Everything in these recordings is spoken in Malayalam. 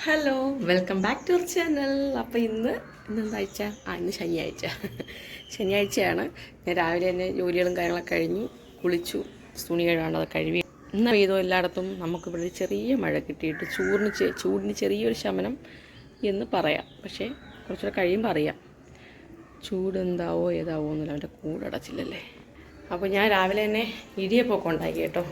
Hello, welcome back to our channel. അപ്പോൾ ഇന്നെന്താഴ്ച? ഇന്ന് ശനിയാഴ്ച. ശനിയാഴ്ചയാണ്. ഞാൻ രാവിലെ തന്നെ ജോലികളും കാര്യങ്ങളൊക്കെ കഴിഞ്ഞു, കുളിച്ചു, തുണി കഴുകാണ്ടത് കഴുകി. ഇന്ന് പെയ്തോ എല്ലായിടത്തും നമുക്കിവിടെ ചെറിയ മഴ കിട്ടിയിട്ട് ചൂടിന് ചെറിയൊരു ശമനം എന്ന് പറയാം. പക്ഷേ കുറച്ചുകൂടെ കഴിയുമ്പോൾ അറിയാം ചൂട് എന്താവോ ഏതാവോ എന്നല്ല, അവൻ്റെ കൂടടച്ചില്ലല്ലേ. അപ്പോൾ ഞാൻ രാവിലെ തന്നെ ഇടിയപ്പമൊക്കെ ഉണ്ടാക്കി കേട്ടോ.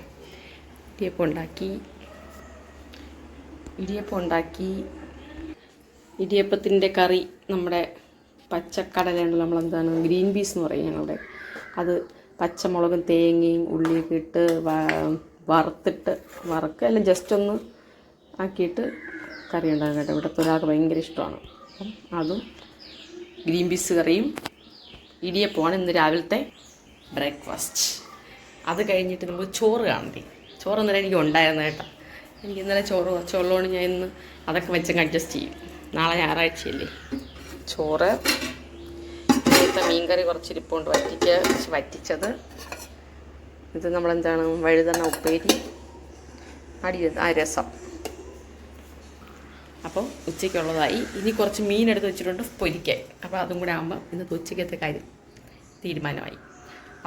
ഇടിയപ്പത്തിൻ്റെ കറി നമ്മുടെ പച്ചക്കടലുണ്ട്, നമ്മളെന്താണ് ഗ്രീൻ പീസ് എന്ന് പറയും ഞങ്ങളുടെ. അത് പച്ചമുളകും തേങ്ങയും ഉള്ളിയൊക്കെ ഇട്ട് വറുക്കെല്ലാം ജസ്റ്റ് ഒന്ന് ആക്കിയിട്ട് കറി ഉണ്ടാകും കേട്ടോ. ഇവിടുത്തെ ഒരാൾക്ക് ഭയങ്കര ഇഷ്ടമാണ്. അപ്പം അതും ഗ്രീൻ പീസ് കറിയും ഇടിയപ്പമാണ് ഇന്ന് രാവിലത്തെ ബ്രേക്ക്ഫാസ്റ്റ്. അത് കഴിഞ്ഞിട്ട് നമുക്ക് ചോറ് കാണണ്ടേ. ചോറ് ഇന്നലെ എനിക്ക് ഉണ്ടായിരുന്നു കേട്ടോ. എനിക്ക് ഇന്നലെ ചോറ് കുറച്ചുള്ളതുകൊണ്ട് ഞാൻ ഇന്ന് അതൊക്കെ വെച്ചങ്ങ് അഡ്ജസ്റ്റ് ചെയ്യും. നാളെ ഞായറാഴ്ചയല്ലേ. ചോറ്, ഇന്നത്തെ മീൻകറി കുറച്ചിരിപ്പുണ്ട് വറ്റിച്ചത്. ഇത് നമ്മളെന്താണ് വഴുതന ഉപ്പേരി, രസം. അപ്പം ഉച്ചയ്ക്കുള്ളതായി. ഇനി കുറച്ച് മീനെടുത്ത് വെച്ചിട്ടുണ്ട് പൊരിക്കാൻ. അപ്പോൾ അതും കൂടെ ആകുമ്പോൾ ഇന്നത്തെ ഉച്ചയ്ക്കത്തെ കാര്യം തീരുമാനമായി.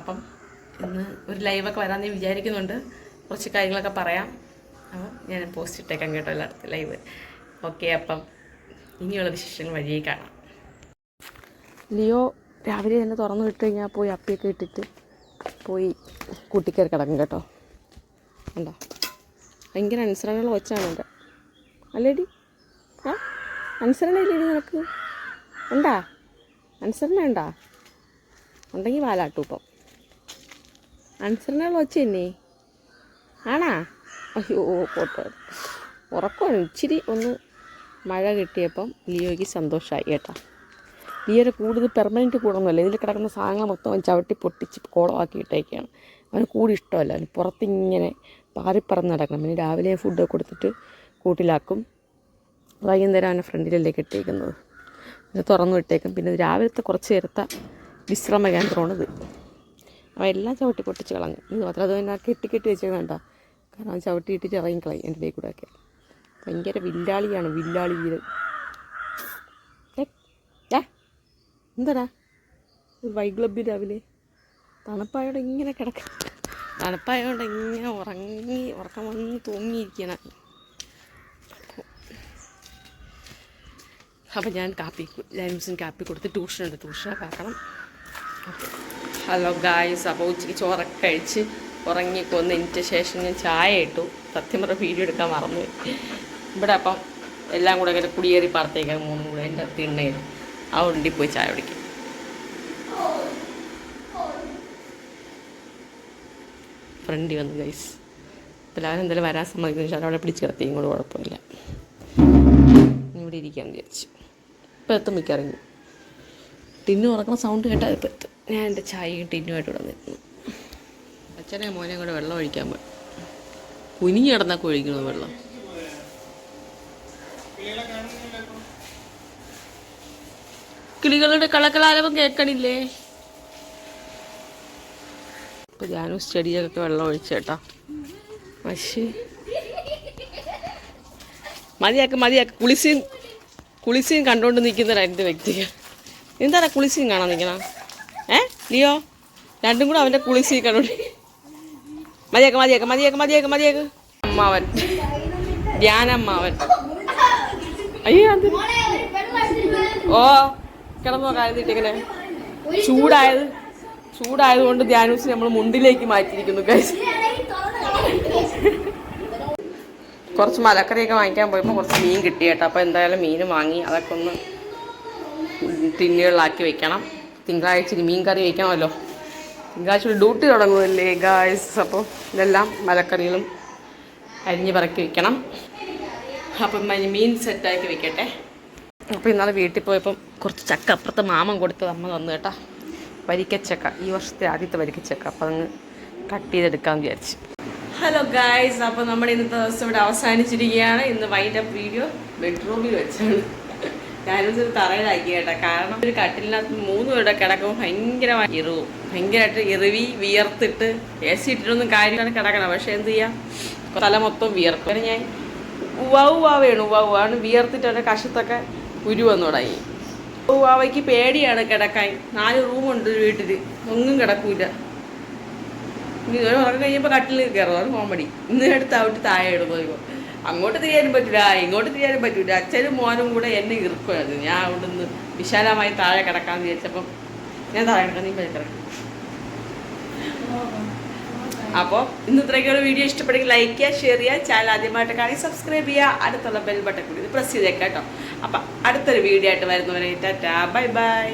അപ്പം ഇന്ന് ഒരു ലൈവൊക്കെ വരാമെന്ന് വിചാരിക്കുന്നുണ്ട്. കുറച്ച് കാര്യങ്ങളൊക്കെ പറയാം. അപ്പം ഞാൻ പോസ്റ്റ് ഇട്ടേക്കാം കേട്ടോ എല്ലായിടത്തും ലൈവ്. ഓക്കെ, അപ്പം ഇനിയുള്ള വിശേഷങ്ങൾ വഴിയേ കാണാം. ലിയോ രാവിലെ തന്നെ തുറന്നു വിട്ട് കഴിഞ്ഞാൽ പോയി അപ്പിയൊക്കെ ഇട്ടിട്ട് പോയി കൂട്ടിക്കയറി കിടക്കും കേട്ടോ. ഉണ്ടോ, ഭയങ്കര അനുസരണകൾ വെച്ചാണ് എൻ്റെ. അല്ലേടി? അനുസരണ ഇല്ലേടി നിനക്ക്? ഉണ്ടാ അനുസരണ? ഉണ്ടാ ഉണ്ടെങ്കിൽ വാലാട്ടു. ഇപ്പം അനുസരണകൾ വെച്ച് തന്നെ ആണാ? അയ്യോ പോട്ടെ. ഉറക്കമാണ്. ഇച്ചിരി ഒന്ന് മഴ കിട്ടിയപ്പം ലിയോയ്ക്ക് സന്തോഷമായി കേട്ടോ. ലിയോയുടെ കൂടുതൽ പെർമനൻറ്റ് കൂടൊന്നുമല്ല. ഇതിൽ കിടക്കുന്ന സാധനങ്ങൾ മൊത്തം ചവിട്ടി പൊട്ടിച്ച് കോളമാക്കി ഇട്ടേക്കാണ്. അവന് കൂടി ഇഷ്ടമല്ല. അവന് പുറത്തിങ്ങനെ പാറിപ്പറന്ന് നടക്കണം. പിന്നെ രാവിലെ ഫുഡ് കൊടുത്തിട്ട് കൂട്ടിലാക്കും. വൈകുന്നേരം അവനെ ഫ്രണ്ടിലേക്ക് ഇട്ടേക്കുന്നത്. ഇത് തുറന്നു വിട്ടേക്കും. പിന്നെ രാവിലത്തെ കുറച്ച് നേരത്തെ വിശ്രമ കേന്ദ്രമാണിത്. അവ എല്ലാം ചവിട്ടി പൊട്ടിച്ച് കളഞ്ഞു. ഇത് മാത്രം അത് തന്നെ കെട്ടി വെച്ചേക്കണ്ട. കാരണം അത് ചവിട്ടി ഇട്ടിട്ട് ഇറങ്ങിക്കളയും എൻ്റെ ഇടയിൽ കൂടെ ഒക്കെ. ഭയങ്കര വില്ലാളിയാണ്, വില്ലാളി വീട്. എന്താടാ വൈഗ്ലബ് രാവിലെ? തണുപ്പായോടെ ഇങ്ങനെ തണുപ്പായോടെ ഇങ്ങനെ ഉറക്കം വന്ന് തൂങ്ങിയിരിക്കണം. അപ്പം ഞാൻ ലൈംസിന് കാപ്പി കൊടുത്ത് ട്യൂഷനൊക്കെ ആക്കണം. ഹലോ ഗായ്സ്, അപ്പോൾ ഉച്ചയ്ക്ക് ചോറൊക്കെ കഴിച്ച് ഉറങ്ങിക്കൊന്ന് എനിക്ക് ശേഷം ഞാൻ ചായ ഇട്ടു. സത്യം പറഞ്ഞ വീഡിയോ എടുക്കാൻ മറന്നു. ഇവിടെ അപ്പം എല്ലാം കൂടെ ഇങ്ങനെ കുടിയേറി പാർത്തേക്കാൻ മൂന്നും കൂടെ എൻ്റെ തിണ്ണയിൽ ആ ഉണ്ടി പോയി ചായ കുടിക്കും. ഫ്രണ്ടി വന്നു ഗൈസ്. അപ്പോൾ എല്ലാവരും എന്തായാലും വരാൻ സമ്മതിക്കുന്നു. പക്ഷേ അവിടെ പിടിച്ച് കിടത്തിയും കൂടെ കുഴപ്പമില്ല. ഇവിടെ ഇരിക്കാമെന്ന് വിചാരിച്ചു. ഇപ്പം എത്തും മിക്കറിഞ്ഞു. ടിന്നു ഉറക്കുന്ന സൗണ്ട് കേട്ടാൽ ഇപ്പം എത്തും. ഞാൻ എൻ്റെ ചായയും ടിന്നുമായിട്ട് ഇവിടെ നിൽക്കുന്നു. അച്ഛനെ മോനെ കൂടെ വെള്ളം ഒഴിക്കാൻ പോയി. കുനിഞ്ഞ് കിടന്നൊക്കെ ഒഴിക്കണോ വെള്ളം? കിളികളുടെ കളക്കളാരവം കേൾക്കണില്ലേ? ഇപ്പം ഞാനും ചെടിയൊക്കെ വെള്ളം ഒഴിച്ചേട്ടാ. പക്ഷേ മതിയാക്ക്. കുളിസീൻ കണ്ടുകൊണ്ട് നിൽക്കുന്നവരാ എൻ്റെ വ്യക്തികൾ. എന്താണ് കുളിസീൻ കാണാൻ നിൽക്കണം? ലിയോ രണ്ടും കൂടെ അവൻ്റെ കുളിസീൻ കണ്ടോണ്ട് മതിയാക്ക്. അമ്മാവൻ, ധ്യാനമ്മാവൻ. അയ്യോ അത് കിടന്നോ കാര്യത്തിട്ടിങ്ങനെ ചൂടായതുകൊണ്ട് ധ്യാനൂസിനെ നമ്മൾ മുണ്ടിലേക്ക് മാറ്റിയിരിക്കുന്നു ഗൈസ്. കുറച്ച് മലക്കറിയൊക്കെ വാങ്ങിക്കാൻ പോയപ്പോൾ കുറച്ച് മീൻ കിട്ടി കേട്ടോ. അപ്പോൾ എന്തായാലും മീൻ വാങ്ങി അതൊക്കെ ഒന്ന് ടിന്നുകളിലാക്കി വെക്കണം. തിങ്കളാഴ്ച മീൻ കറി വയ്ക്കണമല്ലോ. തിങ്കളാഴ്ച ഡ്യൂട്ടി തുടങ്ങുമല്ലേ ഗായ്സ്. അപ്പോൾ ഇതെല്ലാം മലക്കറികളും അരിഞ്ഞ് പറക്കി വെക്കണം. അപ്പം മീൻ സെറ്റാക്കി വെക്കട്ടെ. അപ്പോൾ ഇന്നാളെ വീട്ടിൽ പോയപ്പം കുറച്ച് ചക്ക അപ്പുറത്തെ മാമൻ കൊടുത്തത് അമ്മ തന്നു കേട്ടോ. വരിക്കച്ചക്ക, ഈ വർഷത്തെ ആദ്യത്തെ വരിക്കച്ചക്ക. അപ്പോൾ അതങ്ങ് കട്ട് ചെയ്തെടുക്കാമെന്ന് വിചാരിച്ചു. ഹലോ ഗായ്സ്, അപ്പോൾ നമ്മുടെ ഇന്നത്തെ ദിവസം ഇവിടെ അവസാനിച്ചിരിക്കുകയാണ്. ഇന്ന് വൈൻഡപ്പ് വീഡിയോ ബെഡ്റൂമിൽ വെച്ചാണ്. ഞാനൊരു തറയിലാക്കി കേട്ടോ. കാരണം ഒരു കട്ടിലിനകത്ത് 3 പേരുടെ കിടക്കുമ്പോൾ ഭയങ്കരമായിട്ട് ഇറുവി വിയർത്തിട്ട് AC ഇട്ടിട്ടൊന്നും കാര്യമാണ് കിടക്കണം. പക്ഷേ എന്ത് ചെയ്യാം, തല മൊത്തം വിയർക്കും. ഞാൻ ഉവാവാണ് ഉവാവാണ് വിയർത്തിട്ട് അവൻ്റെ കഷത്തൊക്കെ ഉരു വന്നു തുടങ്ങി. ഉവാവയ്ക്ക് പേടിയാണ് കിടക്കാൻ. 4 റൂമുണ്ട് വീട്ടിൽ, ഒന്നും കിടക്കൂല. ഇനി ഉറക്കം കഴിയുമ്പോൾ കട്ടിൽ കയറും, അത് കോമഡി. ഇന്ന് എടുത്ത് അവിടെ താഴെ ഇടുമ്പോൾ അങ്ങോട്ട് തിരിയാനും പറ്റില്ല, ഇങ്ങോട്ട് തിരിയാനും പറ്റില്ല. അച്ഛനും മോനും കൂടെ എന്നെ ഇറുക്കുമായിരുന്നു. ഞാൻ അവിടെ നിന്ന് വിശാലമായി താഴെ കിടക്കാമെന്ന് വിചാരിച്ചപ്പം ഞാൻ താഴെ കിടക്കാൻ നീ കിടക്കും. അപ്പോൾ ഇന്ന് ഇത്രയൊക്കെയുള്ള വീഡിയോ ഇഷ്ടപ്പെടുമെങ്കിൽ ലൈക്ക് ചെയ്യുക, ഷെയർ ചെയ്യുക, ചാനൽ ആദ്യമായിട്ട് കാണി സബ്സ്ക്രൈബ് ചെയ്യുക, അടുത്തുള്ള ബെൽ ബട്ടൺ കൂടി ഇത് പ്രസ് ചെയ്തേക്കാം കേട്ടോ. അപ്പം അടുത്തൊരു വീഡിയോ ആയിട്ട് വരുന്നവരെ ടാറ്റാ ബൈ ബൈ.